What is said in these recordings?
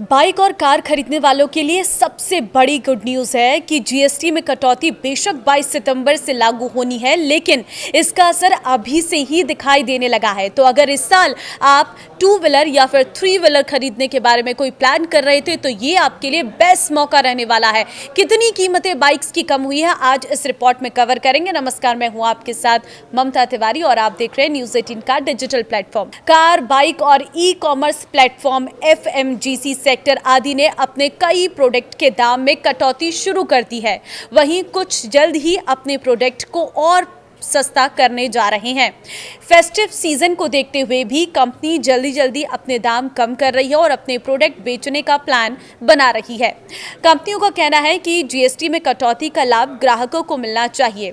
Bike और car खरीदने वालों के लिए सबसे बड़ी गुड न्यूज़ है कि जीएसटी में कटौती बेशक 22 सितंबर से लागू होनी है, लेकिन इसका असर अभी से ही दिखाई देने लगा है। तो अगर इस साल आप 2 व्हीलर या फिर 3 व्हीलर खरीदने के बारे में कोई प्लान कर रहे थे तो ये आपके लिए बेस्ट मौका रहने वाला है। कितनी कीमतें बाइक्स की कम हुई है आज इस रिपोर्ट में कवर करेंगे। नमस्कार, मैं हूँ आपके साथ ममता तिवारी और आप देख रहे हैं न्यूज़ 18 का डिजिटल प्लेटफॉर्म। कार, बाइक और ई-कॉमर्स प्लेटफॉर्म एफएमजीसी सेक्टर आदि ने अपने कई प्रोडक्ट के दाम में कटौती शुरू कर दी है। वहीं कुछ जल्द ही अपने प्रोडक्ट को और सस्ता करने जा रहे हैं। फेस्टिव सीजन को देखते हुए भी कंपनी जल्दी अपने दाम कम कर रही है और अपने प्रोडक्ट बेचने का प्लान बना रही है। कंपनियों का कहना है कि जीएसटी में कटौती का लाभ ग्राहकों को मिलना चाहिए।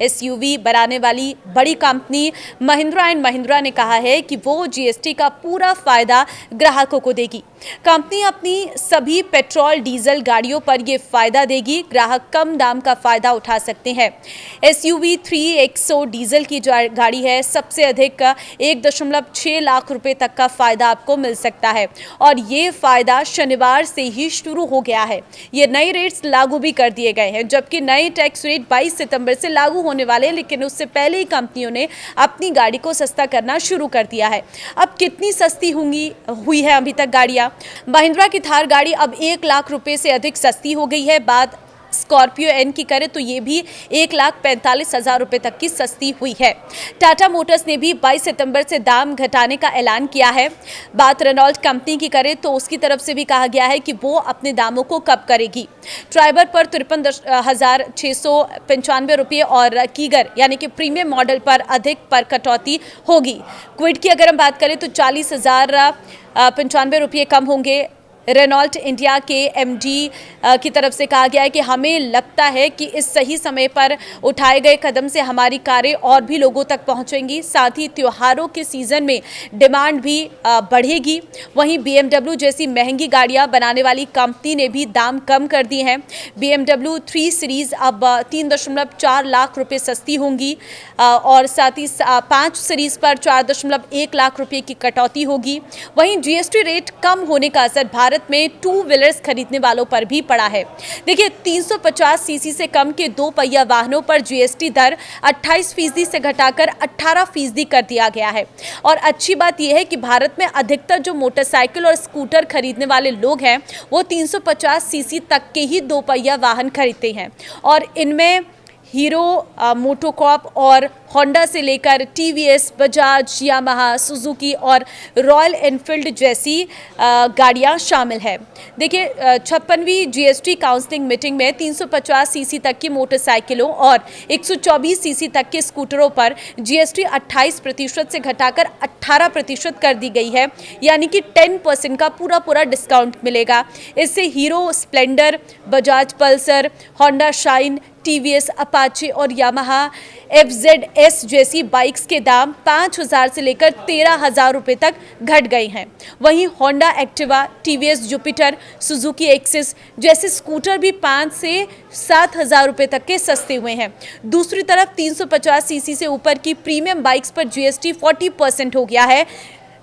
एसयूवी बनाने वाली बड़ी कंपनी महिंद्रा एंड महिंद्रा ने कहा है कि वो जीएसटी का पूरा फायदा ग्राहकों को देगी। कंपनी अपनी सभी पेट्रोल डीजल गाड़ियों पर ये फायदा देगी। ग्राहक कम दाम का फायदा उठा सकते हैं। एसयूवी 3XO डीजल की जो गाड़ी है, सबसे अधिक 1.6 लाख रुपए तक का फायदा आपको मिल सकता है और ये फायदा शनिवार से ही शुरू हो गया है। ये नए रेट्स लागू भी कर दिए गए हैं, जबकि नए टैक्स रेट 22 सितंबर से लागू होने वाले हैं, लेकिन उससे पहले ही कंपनियों ने अपनी गाड़ी को सस्ता करना शुरू कर दिया है। अब कितनी सस्ती हुई है अभी तक गाड़ियां? महिंद्रा की थार गाड़ी अब 1 लाख रुपए से अधिक सस्ती हो गई है। बात स्कॉर्पियो एन की करें तो ये भी 1,45,000 रुपए तक की सस्ती हुई है। टाटा मोटर्स ने भी 22 सितंबर से दाम घटाने का ऐलान किया है। बात रेनॉल्ट कंपनी की करें तो उसकी तरफ से भी कहा गया है कि वो अपने दामों को कम करेगी। ट्राइबर पर 53,695 रुपये और कीगर यानी कि प्रीमियम मॉडल पर अधिक पर कटौती होगी। क्विड की अगर हम बात करें तो 40,095 रुपये कम होंगे। रेनॉल्ट इंडिया के एमडी की तरफ से कहा गया है कि हमें लगता है कि इस सही समय पर उठाए गए कदम से हमारी कारें और भी लोगों तक पहुंचेंगी। साथ ही त्योहारों के सीजन में डिमांड भी बढ़ेगी। वहीं BMW जैसी महंगी गाड़ियां बनाने वाली कंपनी ने भी दाम कम कर दिए हैं। BMW 3 सीरीज अब 3.4 लाख रुपए सस्ती होंगी और साथ ही 5 सीरीज पर 4.1 लाख रुपए की कटौती होगी। वहीं जीएसटी रेट कम होने का असर भारत में 2 व्हीलर्स खरीदने वालों पर भी पड़ा है। देखिए, 350 सीसी से कम के 2 पहिया वाहनों पर जीएसटी दर 28% से घटाकर 18% कर दिया गया है। और अच्छी बात यह है कि भारत में अधिकतर जो मोटरसाइकिल और स्कूटर खरीदने वाले लोग हैं वो 350 सीसी तक के ही 2 पहिया वाहन खरीदते हैं और इनमें हीरो मोटोकॉर्प और होंडा से लेकर टीवीएस, बजाज, यामाहा, सुजुकी और रॉयल एनफील्ड जैसी गाड़ियां शामिल हैं। देखिए, 56वीं जीएसटी काउंसलिंग मीटिंग में 350 सीसी तक की मोटरसाइकिलों और 124 सीसी तक के स्कूटरों पर जीएसटी 28% से घटाकर 18% कर दी गई है, यानी कि 10% का पूरा डिस्काउंट मिलेगा। इससे hero Splendor, Bajaj Pulsar, Honda shine, TVS, Apache और यामाहा FZS जैसी बाइक्स के दाम 5,000 से लेकर 13,000 रुपये तक घट गए हैं। वहीं Honda Activa, TVS Jupiter, Suzuki axis जैसे स्कूटर भी 5 से 7,000 रुपये तक के सस्ते हुए हैं। दूसरी तरफ 350 सीसी से ऊपर की प्रीमियम बाइक्स पर जीएसटी 40% हो गया है।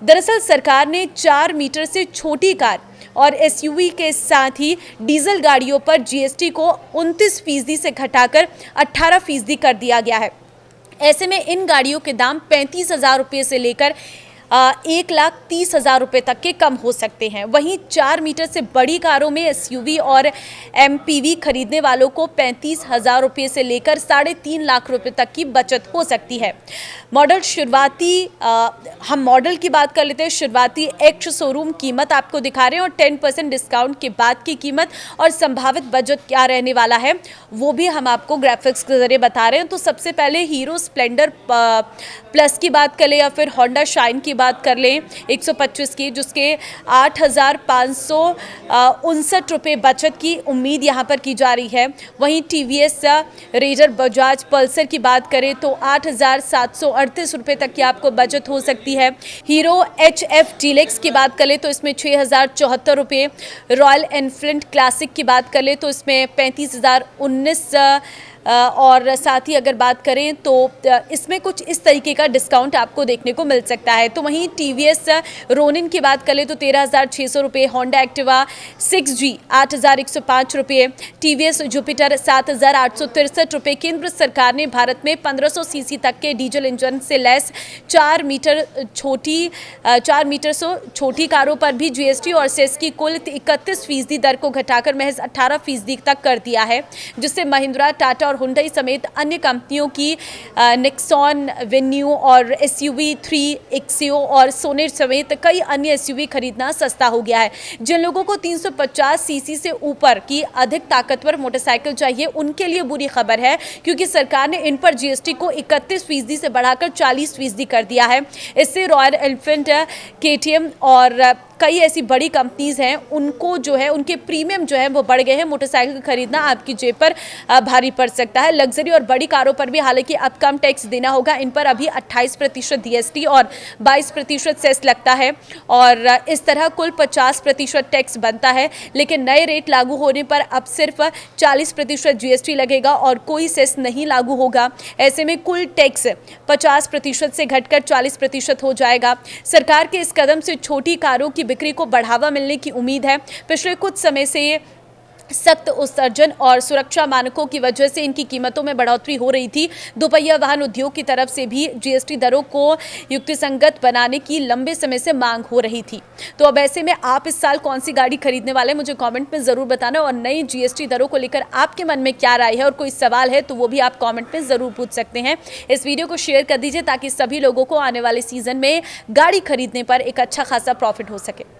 दरअसल सरकार ने 4 मीटर से छोटी कार और एसयूवी के साथ ही डीजल गाड़ियों पर जीएसटी को 29% से घटाकर 18% कर दिया गया है। ऐसे में इन गाड़ियों के दाम 35,000 रुपये से लेकर 1,30,000 रुपये तक के कम हो सकते हैं। वहीं 4 मीटर से बड़ी कारों में एसयूवी और एमपीवी खरीदने वालों को 35,000 रुपये से लेकर 3.5 लाख रुपये तक की बचत हो सकती है। हम मॉडल की बात कर लेते हैं। शुरुआती एक्स शोरूम कीमत आपको दिखा रहे हैं और 10% डिस्काउंट के बाद की कीमत और संभावित बजट क्या रहने वाला है वो भी हम आपको ग्राफिक्स के जरिए बता रहे हैं। तो सबसे पहले हीरो स्प्लेंडर प्लस की बात कर लें या फिर होंडा शाइन की बात कर लें 125 की, जिसके 8,559 रुपये बचत की उम्मीद यहाँ पर की जा रही है। वहीं टीवीएस रेजर, बजाज पल्सर की बात करें तो 8,738 रुपये तक की आपको बचत हो सकती है। हीरो HF डीलक्स की बात कर ले तो इसमें 6,074 रुपये। रॉयल एनफील्ड क्लासिक की बात कर ले तो इसमें 35,019 और साथ ही अगर बात करें तो इसमें कुछ इस तरीके का डिस्काउंट आपको देखने को मिल सकता है। तो वहीं टीवीएस रोनिन की बात करें तो 13,600 रुपये, होंडा एक्टिवा 6G 8,105 रुपये, टीवीएस जुपिटर 7,863 रुपये। केंद्र सरकार ने भारत में 1500 सीसी तक के डीजल इंजन से लैस 4 मीटर से छोटी कारों पर भी जीएसटी और सेस की कुल 31% दर को घटाकर महज 18% तक कर दिया है, जिससे महिंद्रा, टाटा और हुंडई समेत अन्य कंपनियों की नेक्सॉन, वेन्यू और एसयूवी 3 एक्सियो और सोनेट समेत कई अन्य एसयूवी खरीदना सस्ता हो गया है। जिन लोगों को 350 सीसी से ऊपर की अधिक ताकतवर मोटरसाइकिल चाहिए उनके लिए बुरी खबर है, क्योंकि सरकार ने इन पर जीएसटी को 31% से बढ़ाकर 40% कर दिया है। इससे रॉयल एनफील्ड, केटीएम और कई ऐसी बड़ी कंपनीज हैं, उनको जो है उनके प्रीमियम जो है वो बढ़ गए हैं। मोटरसाइकिल खरीदना आपकी जेब पर भारी पड़ सकता है। लग्जरी और बड़ी कारों पर भी हालांकि अब कम टैक्स देना होगा। इन पर अभी 28% जीएसटी और 22% सेस लगता है और इस तरह कुल 50% टैक्स बनता है। लेकिन नए रेट लागू होने पर अब सिर्फ 40% जीएसटी लगेगा और कोई सेस नहीं लागू होगा। ऐसे में कुल टैक्स 50% से घटकर 40% हो जाएगा। सरकार के इस कदम से छोटी कारों की बिक्री को बढ़ावा मिलने की उम्मीद है। पिछले कुछ समय से सख्त उत्सर्जन और सुरक्षा मानकों की वजह से इनकी कीमतों में बढ़ोतरी हो रही थी। दोपहिया वाहन उद्योग की तरफ से भी जीएसटी दरों को युक्तिसंगत बनाने की लंबे समय से मांग हो रही थी। तो अब ऐसे में आप इस साल कौन सी गाड़ी खरीदने वाले, मुझे कमेंट में ज़रूर बताना। और नई जीएसटी दरों को लेकर आपके मन में क्या राय है और कोई सवाल है तो वो भी आप कॉमेंट में ज़रूर पूछ सकते हैं। इस वीडियो को शेयर कर दीजिए ताकि सभी लोगों को आने वाले सीजन में गाड़ी खरीदने पर एक अच्छा खासा प्रॉफिट हो सके।